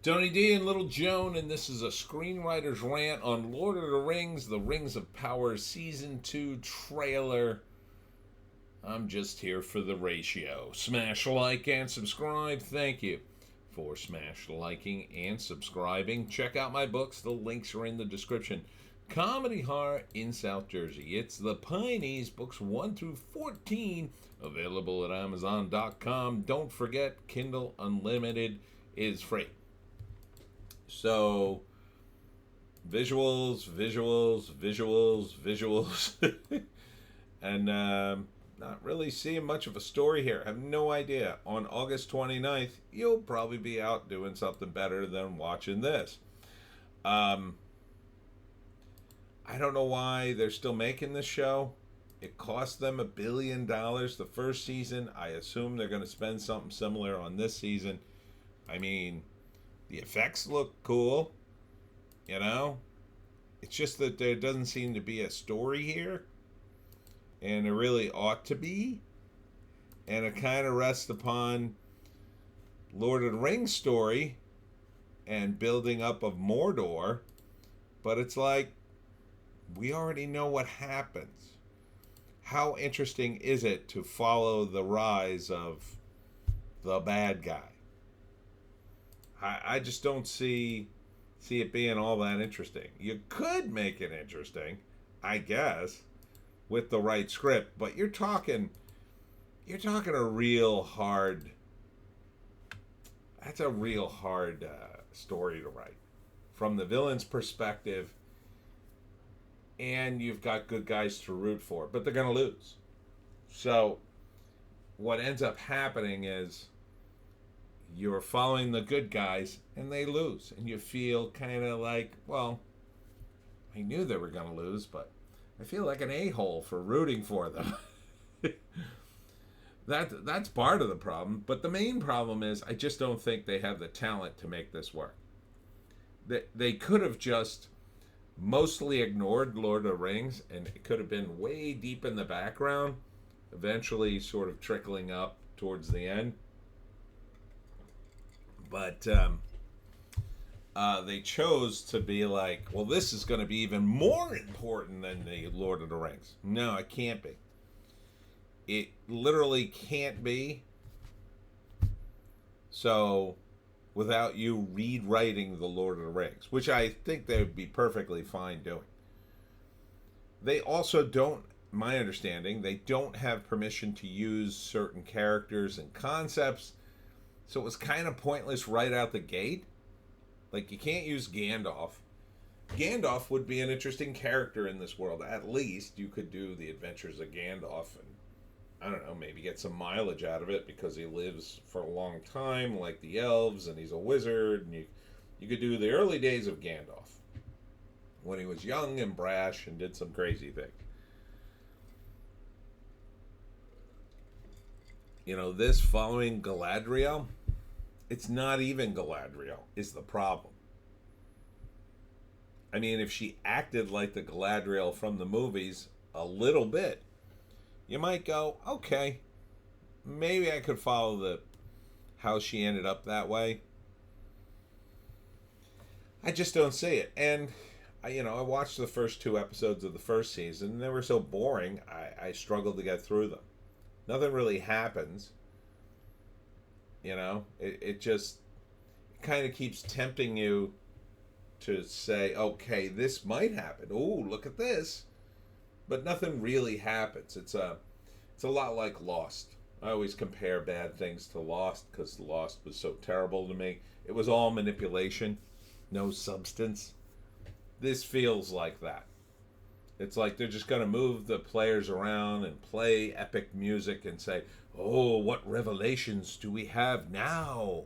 Tony D and Little Joan, and this is a Screenwriter's Rant on Lord of the Rings, The Rings of Power Season 2 trailer. I'm just here for the ratio. Smash like and subscribe. Thank you for smash liking and subscribing. Check out my books. The links are in the description. Comedy Horror in South Jersey. It's the Pineys, books 1 through 14, available at Amazon.com. Don't forget, Kindle Unlimited is free. So, visuals, and not really seeing much of a story here. I have no idea. On August 29th, you'll probably be out doing something better than watching this. I don't know why they're still making this show. It cost them $1 billion the first season. I assume they're going to spend something similar on this season. I mean, the effects look cool, you know? It's just that there doesn't seem to be a story here, and there really ought to be. And it kind of rests upon Lord of the Rings story and building up of Mordor, but it's like, we already know what happens. How interesting is it to follow the rise of the bad guy? I just don't see it being all that interesting. You could make it interesting, I guess, with the right script, but you're talking a real hard. That's a real hard story to write from the villain's perspective, and you've got good guys to root for, but they're going to lose. So what ends up happening is you're following the good guys and they lose, and you feel kind of like, well, I knew they were going to lose, but I feel like an a-hole for rooting for them. That's part of the problem, but the main problem is I just don't think they have the talent to make this work. They could have just mostly ignored Lord of the Rings, and it could have been way deep in the background, eventually sort of trickling up towards the end. But they chose to be like, well, this is going to be even more important than the Lord of the Rings. No, it can't be. It literally can't be. So, without you rewriting the Lord of the Rings, which I think they would be perfectly fine doing. They also don't, my understanding, they don't have permission to use certain characters and concepts. So it was kind of pointless right out the gate. Like, you can't use Gandalf. Gandalf would be an interesting character in this world. At least you could do the adventures of Gandalf and, I don't know, maybe get some mileage out of it because he lives for a long time like the elves and he's a wizard. And you could do the early days of Gandalf when he was young and brash and did some crazy things. You know, this following Galadriel, it's not even Galadriel is the problem. I mean, if she acted like the Galadriel from the movies a little bit, you might go, okay, maybe I could follow how she ended up that way. I just don't see it. And, I watched the first 2 episodes of the first season, and they were so boring, I struggled to get through them. Nothing really happens. It just kind of keeps tempting you to say, okay, this might happen. Oh, look at this. But nothing really happens. It's a lot like Lost. I always compare bad things to Lost because Lost was so terrible to me. It was all manipulation, no substance. This feels like that. It's like they're just going to move the players around and play epic music and say, oh, what revelations do we have now?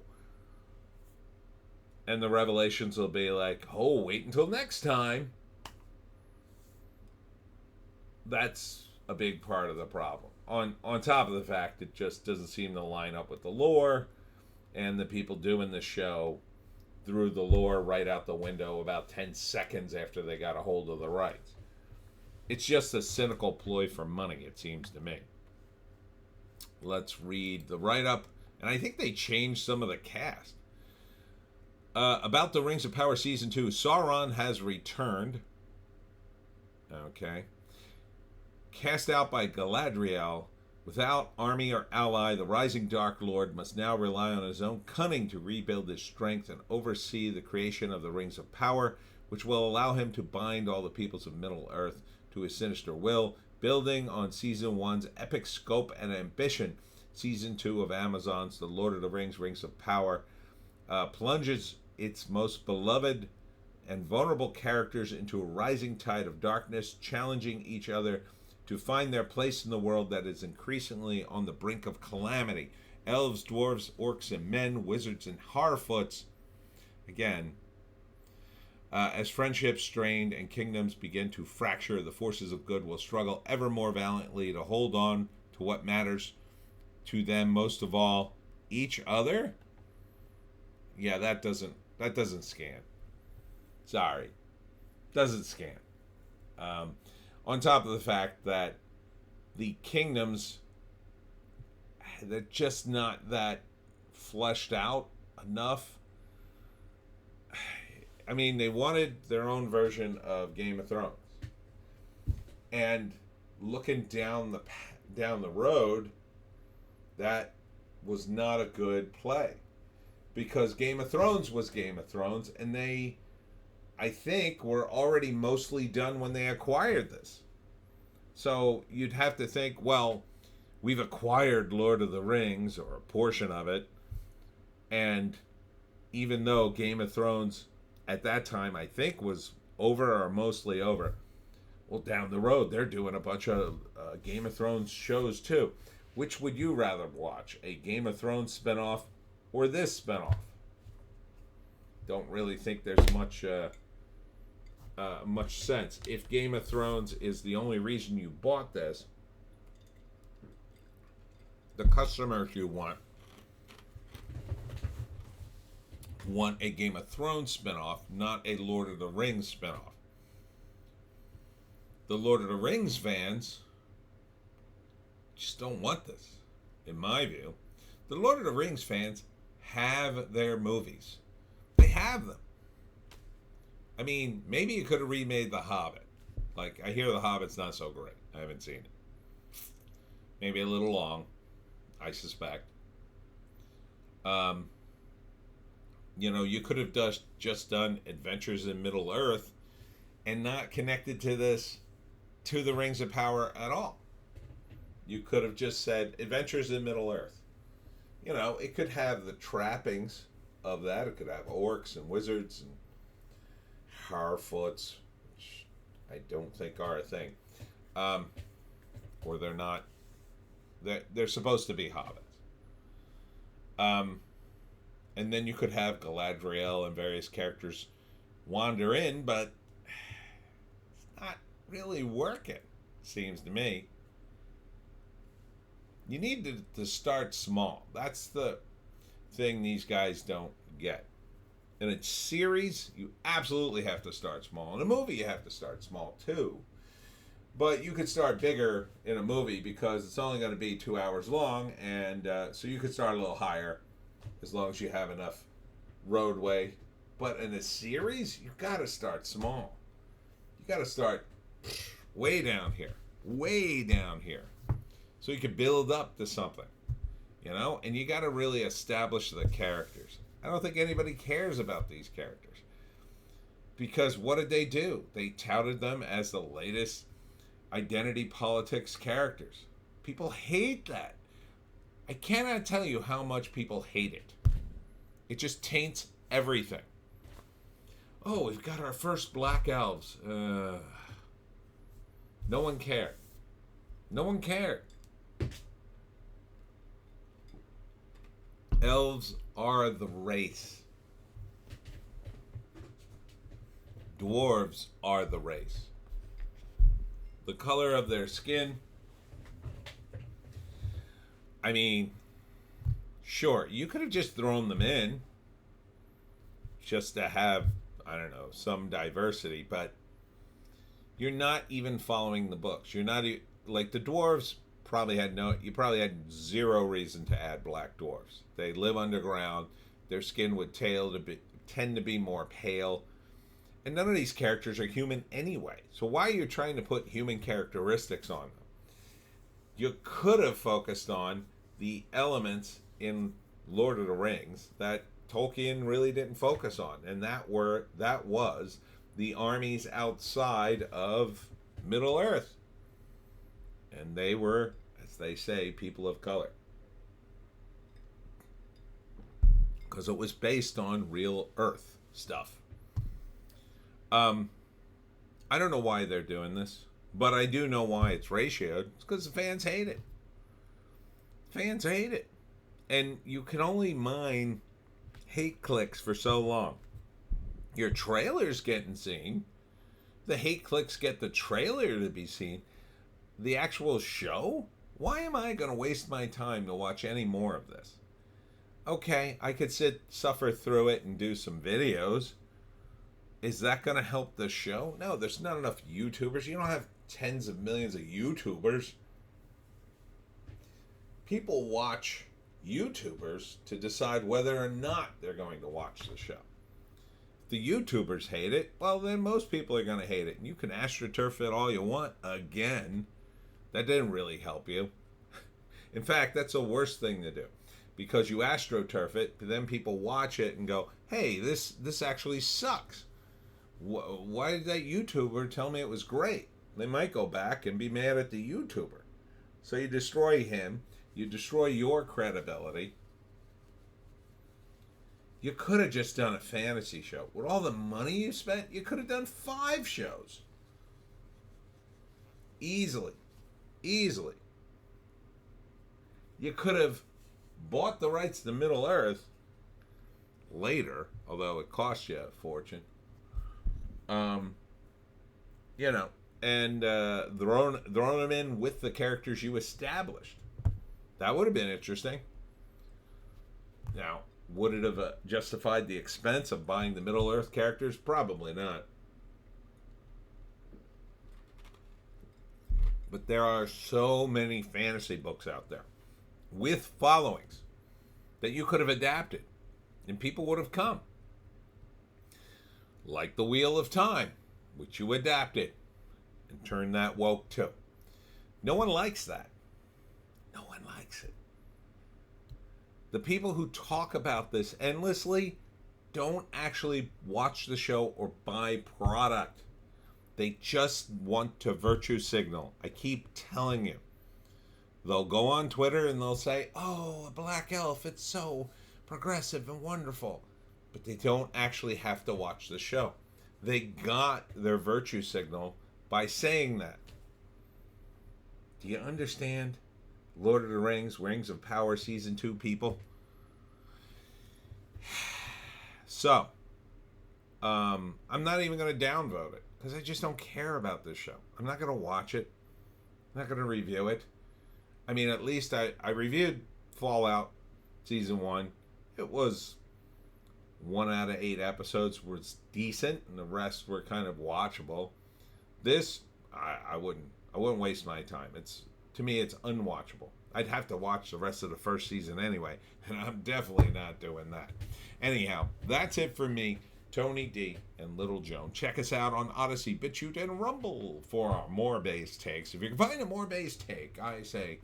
And the revelations will be like, oh, wait until next time. That's a big part of the problem. On top of the fact it just doesn't seem to line up with the lore, and the people doing the show threw the lore right out the window about 10 seconds after they got a hold of the rights. It's just a cynical ploy for money, it seems to me. Let's read the write-up. And I think they changed some of the cast. About the Rings of Power Season 2, Sauron has returned. Okay. Cast out by Galadriel, without army or ally, the rising Dark Lord must now rely on his own cunning to rebuild his strength and oversee the creation of the Rings of Power, which will allow him to bind all the peoples of Middle-earth to his sinister will, building on Season 1's epic scope and ambition. Season 2 of Amazon's The Lord of the Rings, Rings of Power, plunges its most beloved and vulnerable characters into a rising tide of darkness, challenging each other to find their place in the world that is increasingly on the brink of calamity. Elves, dwarves, orcs, and men, wizards, and Harfoots. Again, as friendships strained and kingdoms begin to fracture, the forces of good will struggle ever more valiantly to hold on to what matters to them most of all, each other. Yeah, that doesn't scan. Sorry, doesn't scan. On top of the fact that the kingdoms, they're just not that fleshed out enough. I mean, they wanted their own version of Game of Thrones, and looking down the road, that was not a good play, because Game of Thrones was Game of Thrones, and they, I think, were already mostly done when they acquired this. So you'd have to think, well, we've acquired Lord of the Rings, or a portion of it, and even though Game of Thrones at that time, I think, was over or mostly over, well, down the road, they're doing a bunch of Game of Thrones shows too. Which would you rather watch, a Game of Thrones spinoff or this spinoff? Don't really think there's much sense. If Game of Thrones is the only reason you bought this, the customers you want a Game of Thrones spinoff, not a Lord of the Rings spinoff. The Lord of the Rings fans just don't want this, in my view. The Lord of the Rings fans have their movies. They have them. I mean, maybe you could have remade The Hobbit. Like, I hear The Hobbit's not so great. I haven't seen it. Maybe a little long, I suspect. You could have just done Adventures in Middle-earth and not connected to the Rings of Power at all. You could have just said Adventures in Middle-earth. It could have the trappings of that. It could have orcs and wizards and Harfoots, which I don't think are a thing. Or they're not. They're supposed to be hobbits. And then you could have Galadriel and various characters wander in, but it's not really working, seems to me. You need to start small. That's the thing these guys don't get. In a series, you absolutely have to start small. In a movie, you have to start small too. But you could start bigger in a movie because it's only going to be 2 hours long, and so you could start a little higher as long as you have enough roadway. But in a series, you got to start small. You got to start way down here, so you can build up to something, and you got to really establish the characters. I don't think anybody cares about these characters, because what did they do? They touted them as the latest identity politics characters. People hate that. I cannot tell you how much people hate it. It just taints everything. Oh, we've got our first black elves. No one cared. No one cared. Elves are the race. Dwarves are the race. The color of their skin. I mean, sure, you could have just thrown them in just to have, I don't know, some diversity, but you're not even following the books. You're not like the dwarves you probably had zero reason to add black dwarves. They live underground. Their skin would tend to be more pale. And none of these characters are human anyway. So why are you trying to put human characteristics on them? You could have focused on the elements in Lord of the Rings that Tolkien really didn't focus on, and that was the armies outside of Middle Earth. And they were, as they say, people of color. Because it was based on real Earth stuff. I don't know why they're doing this, but I do know why it's ratioed. It's because the fans hate it. Fans hate it. And you can only mine hate clicks for so long. Your trailer's getting seen. The hate clicks get the trailer to be seen. The actual show? Why am I going to waste my time to watch any more of this? Okay, I could suffer through it and do some videos. Is that going to help the show? No, there's not enough YouTubers. You don't have tens of millions of YouTubers. People watch YouTubers to decide whether or not they're going to watch the show. If the YouTubers hate it, well, then most people are going to hate it. And you can astroturf it all you want. Again, that didn't really help you. In fact, that's the worst thing to do. Because you astroturf it, but then people watch it and go, hey, this actually sucks. Why did that YouTuber tell me it was great? They might go back and be mad at the YouTuber. So you destroy him. You destroy your credibility. You could have just done a fantasy show. With all the money you spent, you could have done 5 shows. Easily. Easily. You could have bought the rights to Middle Earth later, although it cost you a fortune. And thrown them in with the characters you established. That would have been interesting. Now, would it have justified the expense of buying the Middle Earth characters? Probably not. But there are so many fantasy books out there with followings that you could have adapted and people would have come. Like the Wheel of Time, which you adapted and turned that woke too. No one likes that. No one likes it. The people who talk about this endlessly don't actually watch the show or buy product. They just want to virtue signal. I keep telling you. They'll go on Twitter and they'll say, oh, a black elf, it's so progressive and wonderful. But they don't actually have to watch the show. They got their virtue signal by saying that. Do you understand? Lord of the Rings, Rings of Power Season 2 people? So, I'm not even going to downvote it because I just don't care about this show. I'm not going to watch it. I'm not going to review it. I mean, at least I reviewed Fallout Season 1. It was 1 out of 8 episodes was decent, and the rest were kind of watchable. This, I wouldn't waste my time. To me, it's unwatchable. I'd have to watch the rest of the first season anyway, and I'm definitely not doing that. Anyhow, that's it for me, Tony D and Little Joan. Check us out on Odysee, Bitchute, and Rumble for our more base takes. If you can find a more base take, I say,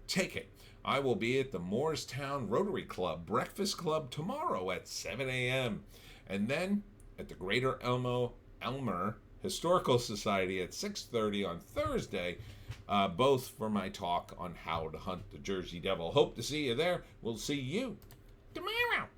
take it. I will be at the Moorestown Rotary Club Breakfast Club tomorrow at 7 a.m. And then at the Greater Elmer Historical Society at 6:30 on Thursday, both for my talk on how to hunt the Jersey Devil. Hope to see you there. We'll see you tomorrow.